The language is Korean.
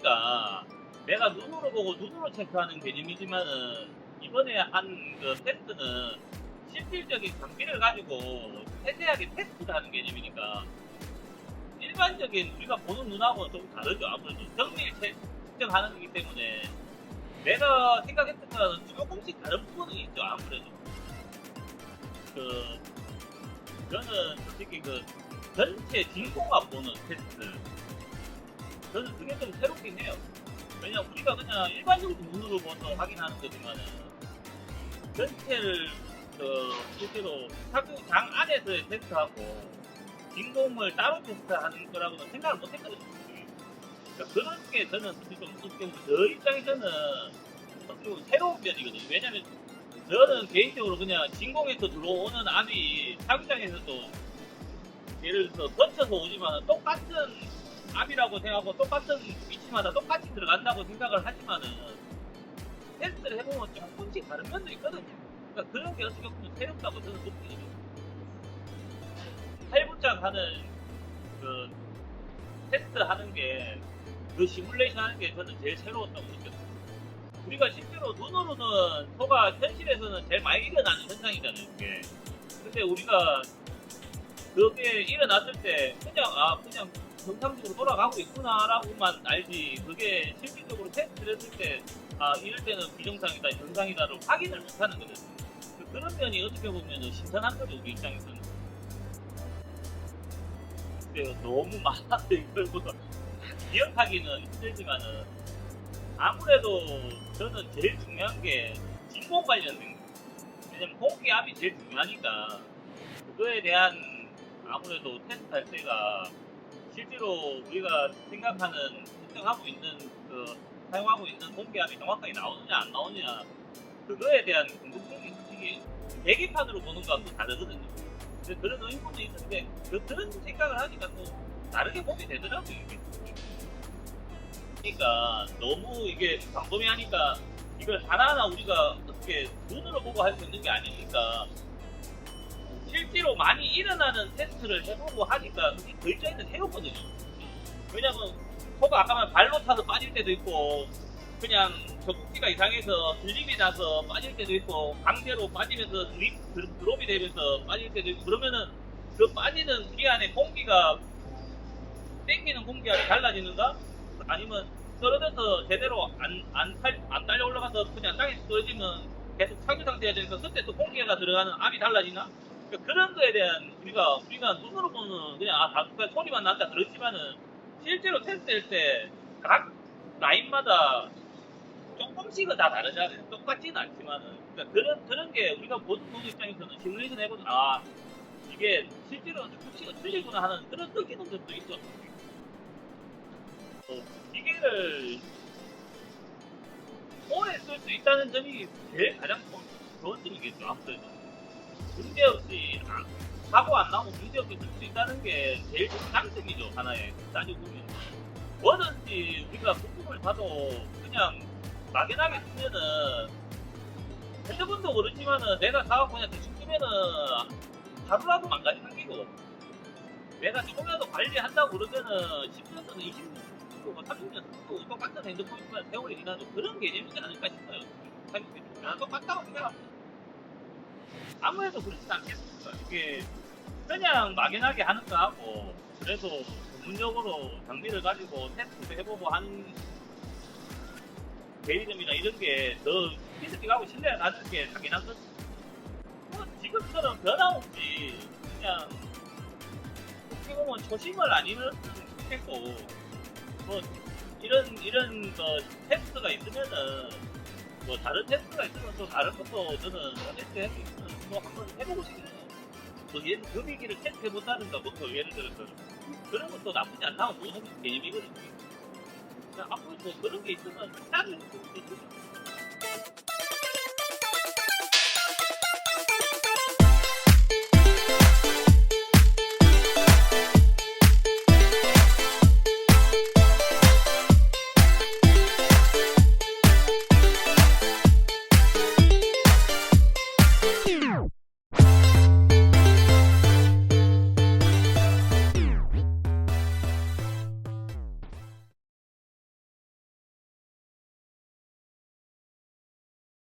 보니까 내가 눈으로 보고 눈으로 체크하는 개념이지만은 이번에 한 그 테스트는 실질적인 장비를 가지고 세세하게 테스트를 하는 개념이니까 일반적인 우리가 보는 눈하고는 좀 다르죠. 아무래도 정밀 측정하는 거기 때문에 내가 생각했던 거는 조금씩 다른 부분은 있죠. 아무래도 그 저는 솔직히 그 전체 진공압 보는 테스트 저는 그게 좀 새롭긴 해요. 왜냐 우리가 그냥 일반적으로 눈으로 보서 확인하는 거지만은 전체를 실제로 탁구장 안에서의 테스트하고 진공을 따로 테스트하는 거라고는 생각을 못했거든요. 그러니까 그런 게 저는 솔직히 좀 어떻게 보면 저 입장에서는 어떻게 보면 새로운 면이거든요. 왜냐면 저는 개인적으로 그냥 진공에서 들어오는 압이 탁구장에서도 예를 들어서 거쳐서 오지만 똑같은 압이라고 생각하고 똑같은 위치마다 똑같이 들어간다고 생각을 하지만은 테스트를 해보면 조금씩 다른 면도 있거든요. 그러니까 그런 게 어떻게 보면 새롭다고 저는 느끼거든요. 8부작 하는 그 테스트 하는 게 그 시뮬레이션 하는 게 저는 제일 새로웠다고 느꼈어요. 우리가 실제로 눈으로는 소가 현실에서는 제일 많이 일어나는 현상이잖아요. 그게. 근데 우리가 그게 일어났을 때 그냥 정상적으로 돌아가고 있구나라고만 알지 그게 실질적으로 테스트를 했을 때 이럴 때는 비정상이다 정상이다를 확인을 못하는 거거든요. 그런 면이 어떻게 보면 신선한 거죠 우리 입장에서는. 근데 너무 많아서 이걸 뭐 기억하기는 힘들지만은 아무래도 저는 제일 중요한 게 진공 관련된 거. 왜냐면 공기압이 제일 중요하니까 그거에 대한 아무래도 테스트할 때가 실제로 우리가 생각하는 측정하고 있는 사용하고 있는 공기압이 정확하게 나오느냐 안 나오느냐 그거에 대한 궁금증이 솔직히 계기판으로 보는 거하고 다르거든요. 근데 그런 의문이 있는데 그런 생각을 하니까 또 다르게 보게 되더라고요. 이게. 그러니까 너무 이게 광범위하니까 이걸 하나하나 우리가 어떻게 눈으로 보고 할 수 있는 게 아니니까 실제로 많이 일어나는 테스트를 해보고 하니까 그 입장에서 새롭거든요. 왜냐면 소가 아까 말 발로 타서 빠질 때도 있고 그냥 적국기가 이상해서 드립이 나서 빠질 때도 있고 강제로 빠지면서 드롭이 되면서 빠질 때도 있고 그러면은 그 빠지는 기간에 공기가 땡기는 공기압이 달라지는가? 아니면 떨어져서 제대로 안 딸려 올라가서 그냥 땅에 떨어지면 계속 착유 상태가 되니까 그때 또 공기가 들어가는 압이 달라지나? 그러니까 그런 거에 대한 우리가 눈으로 보는 그냥 소리만 난다 그렇지만은 실제로 테스트할 때 각 라인마다 조금씩은 다 다르잖아요. 똑같지는 않지만은 그러니까 그런 게 우리가 보는 입장에서는 시뮬레이션 해보면 이게 실제로 조금씩은 틀리구나 하는 그런 느끼는 점도 있죠. 기계를 오래 쓸 수 있다는 점이 제일 가장 좋은 점이겠죠. 아무래도 문제없이 사고 안 나고 문제없이 쓸 수 있다는 게 제일 좋은 장점이죠. 하나에 따지고 보면 뭐든지 우리가 부품을 사도 그냥 막연하게 쓰면은 핸드폰도 그렇지만은 내가 사갖고 그냥 대충 쓰면은 하루라도 망가지는 기고 내가 조금이라도 관리한다고 그러면은 10년 또는 20년 쓰고 30년 쓰고 똑같은 핸드폰이지만 세월이 지나도 그런 개념이지 않을까 싶어요. 난 똑같다고 생각합니다. 아무래도 그렇지 않겠습니까? 이게 그냥 막연하게 하는 거하고 그래도 전문적으로 장비를 가지고 테스트도 해보고 하는 대리점이나 이런 게 더 믿음직하고 신뢰가 가는 게 당연한 거지. 뭐 지금처럼 변함없이 그냥 어떻게 보면 초심을 아니면 좋겠고 뭐 이런 테스트가 있으면은 뭐 다른 테스트가 있으면 또 다른 것도 저는 테스트 할수 있으면 뭐 한번 해보고 싶네요. 뭐 얘는 금이기를 테스트해본다든가 뭐 예를 들어서 그런 것도 나쁘지 않다고 보는 개념이거든요. 그냥 앞으로 뭐 그런 게 있으면 따로 해볼 수 있죠.